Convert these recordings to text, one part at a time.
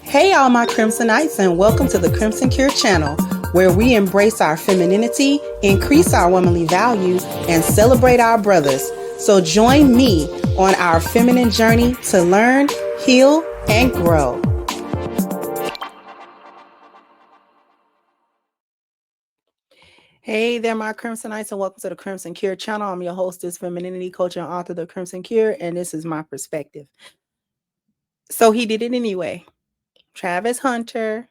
Hey, all my Crimsonites, and welcome to the Crimson Cure channel, where we embrace our femininity, increase our womanly values, and celebrate our brothers. So join me on our feminine journey to learn, heal, and grow. Hey there, my Crimsonites, and welcome to the Crimson Cure channel. I'm your hostess, femininity coach, and author of the Crimson Cure, and this is my perspective. So he did it anyway. Travis Hunter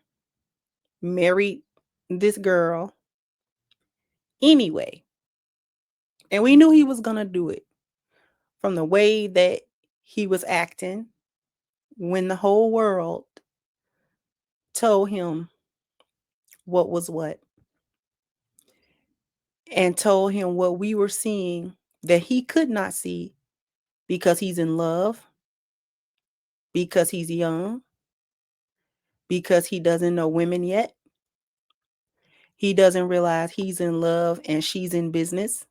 married this girl anyway. And we knew he was going to do it from the way that he was acting when the whole world told him what was what and told him what we were seeing that he could not see because he's in love, because he's young, because he doesn't know women yet. He doesn't realize he's in love and she's in business.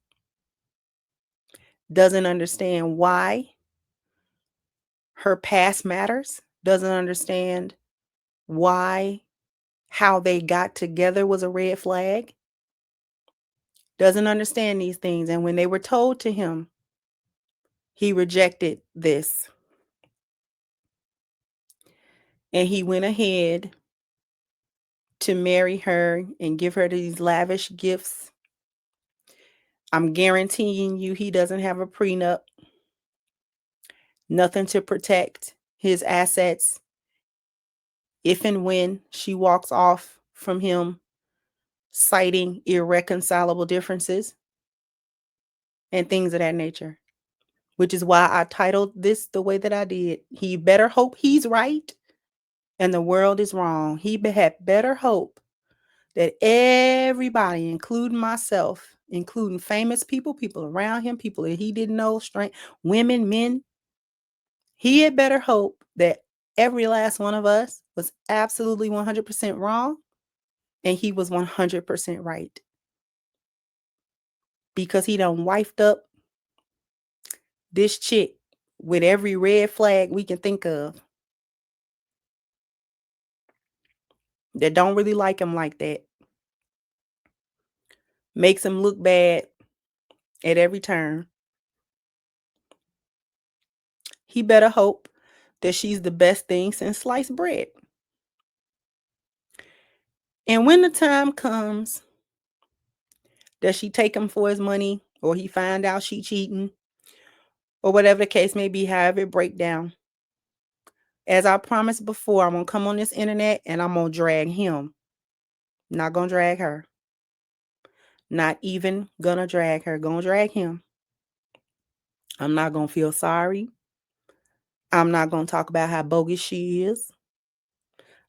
Doesn't understand why her past matters. Doesn't understand why how they got together was a red flag. Doesn't understand these things. And when they were told to him, he rejected this. And he went ahead to marry her and give her these lavish gifts. I'm guaranteeing you he doesn't have a prenup. Nothing to protect his assets if and when she walks off from him, citing irreconcilable differences and things of that nature. Which is why I titled this the way that I did. He better hope he's right and the world is wrong. He had better hope that everybody, including myself, including famous people, people around him, people that he didn't know, women, men, he had better hope that every last one of us was absolutely 100% wrong and he was 100% right. Because he done wifed up this chick with every red flag we can think of that don't really like him like that. Makes him look bad at every turn. He better hope that she's the best thing since sliced bread. And when the time comes that she take him for his money, or he find out she cheating, or whatever the case may be, however it break down, as I promised before, I'm going to come on this internet and I'm going to drag him. Not going to drag her. Not even going to drag her. Going to drag him. I'm not going to feel sorry. I'm not going to talk about how bogus she is.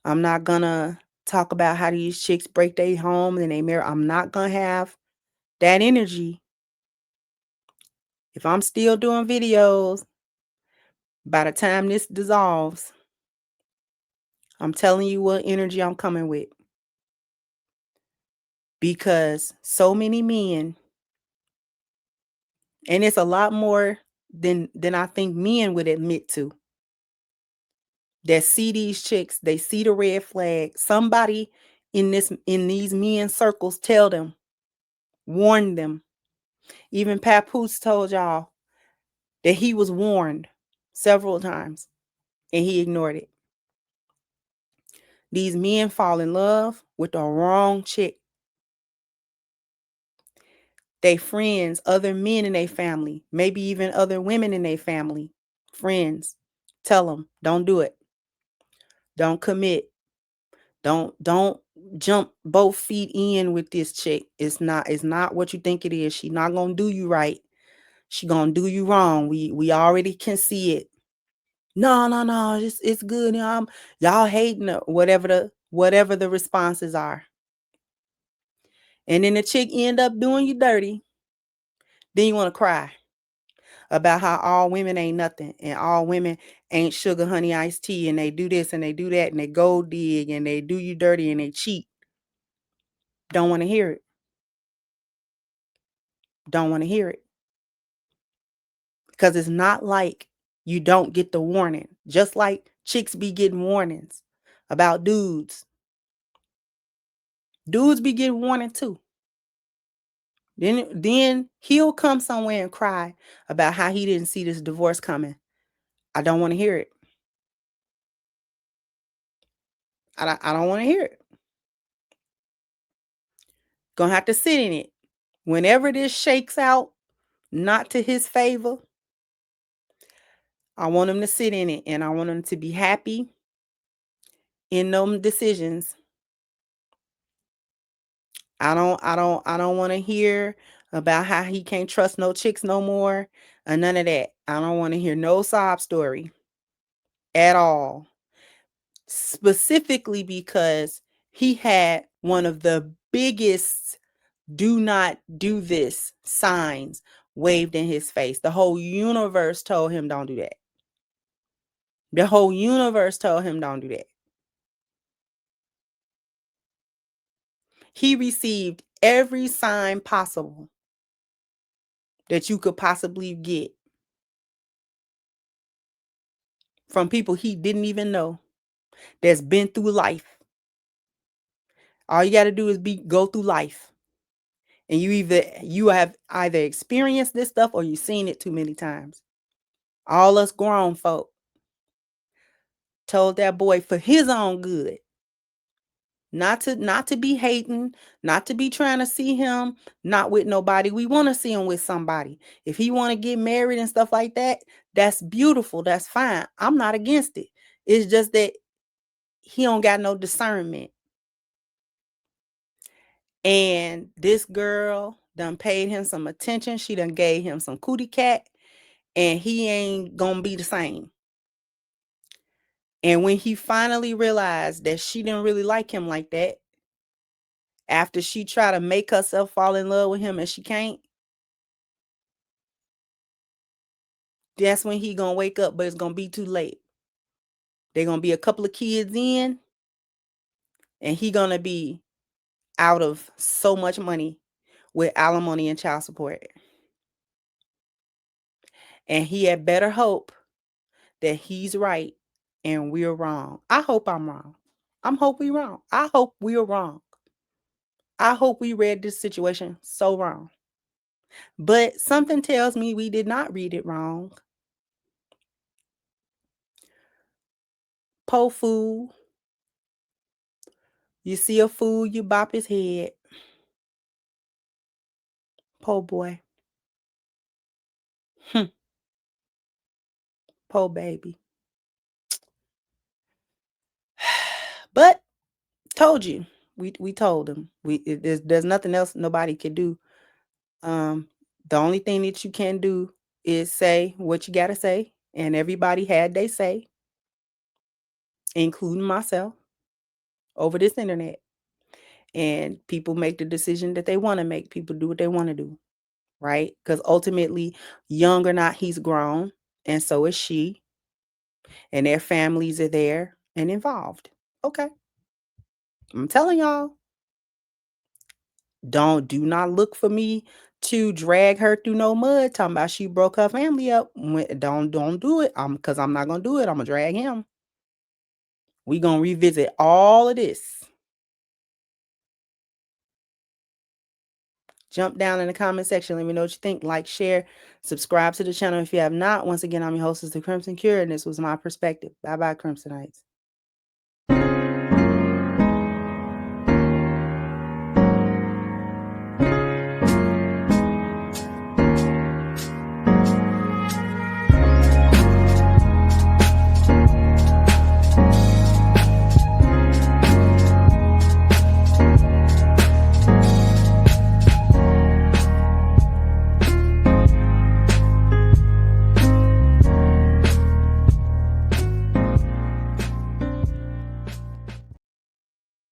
I'm not going to talk about how these chicks break their home and they marry. I'm not going to have that energy. If I'm still doing videos, by the time this dissolves, I'm telling you what energy I'm coming with. Because so many men, and it's a lot more than I think men would admit to, that see these chicks, they see the red flag. Somebody in these men circles tell them, warn them. Even Papoose told y'all that he was warned several times and he ignored it. These men fall in love with the wrong chick. They friends, other men in their family, maybe even other women in their family, friends, tell them, don't do it. Don't commit. Don't jump both feet in with this chick. It's not what you think it is. She's not gonna do you right. She gonna do you wrong. We already can see it. No, it's good. Y'all hating her, whatever the responses are. And then the chick end up doing you dirty. Then you want to cry about how all women ain't nothing and all women ain't sugar, honey, iced tea, and they do this and they do that and they gold dig and they do you dirty and they cheat. Don't want to hear it. Don't want to hear it. Because it's not like you don't get the warning. Just like chicks be getting warnings. about dudes. Dudes be getting warning too. Then he'll come somewhere and cry about how he didn't see this divorce coming. I don't want to hear it. I don't want to hear it. Gonna have to sit in it. Whenever this shakes out, not to his favor, I want him to sit in it, and I want him to be happy in them decisions. I don't want to hear about how he can't trust no chicks no more, or none of that. I don't want to hear no sob story at all. Specifically because he had one of the biggest "do not do this" signs waved in his face. The whole universe told him don't do that. The whole universe told him don't do that. He received every sign possible that you could possibly get from people he didn't even know, that's been through life. All you got to do is go through life. And you have either experienced this stuff or you've seen it too many times. All us grown folk told that boy for his own good, not to be hating, not to be trying to see him not with nobody. We want to see him with somebody. If he want to get married and stuff like that, that's beautiful. That's fine. I'm not against it. It's just that he don't got no discernment. And this girl done paid him some attention. She done gave him some cootie cat, and he ain't gonna be the same. And when he finally realized that she didn't really like him like that, after she tried to make herself fall in love with him and she can't, that's when he gonna wake up, but it's gonna be too late. They're gonna be a couple of kids in, and he gonna be out of so much money with alimony and child support. And he had better hope that he's right and we're wrong. I hope I'm wrong. Hope we wrong. I hope we're wrong. I hope we read this situation so wrong. But something tells me we did not read it wrong. Po fool. You see a fool, you bop his head. Po boy. Po baby. But told you. We told him. There's nothing else nobody can do. The only thing that you can do is say what you gotta say. And everybody had they say, including myself, over this internet. And people make the decision that they want to make. People do what they want to do, right? Because ultimately, young or not, he's grown, and so is she, and their families are there and involved. Okay, I'm telling y'all, do not look for me to drag her through no mud. Talking about she broke her family up. Don't do it. Because I'm not gonna do it. I'm gonna drag him. We gonna revisit all of this. Jump down in the comment section. Let me know what you think. Like, share, subscribe to the channel if you have not. Once again, I'm your hostess, The Crimson Cure, and this was my perspective. Bye-bye, Crimsonites.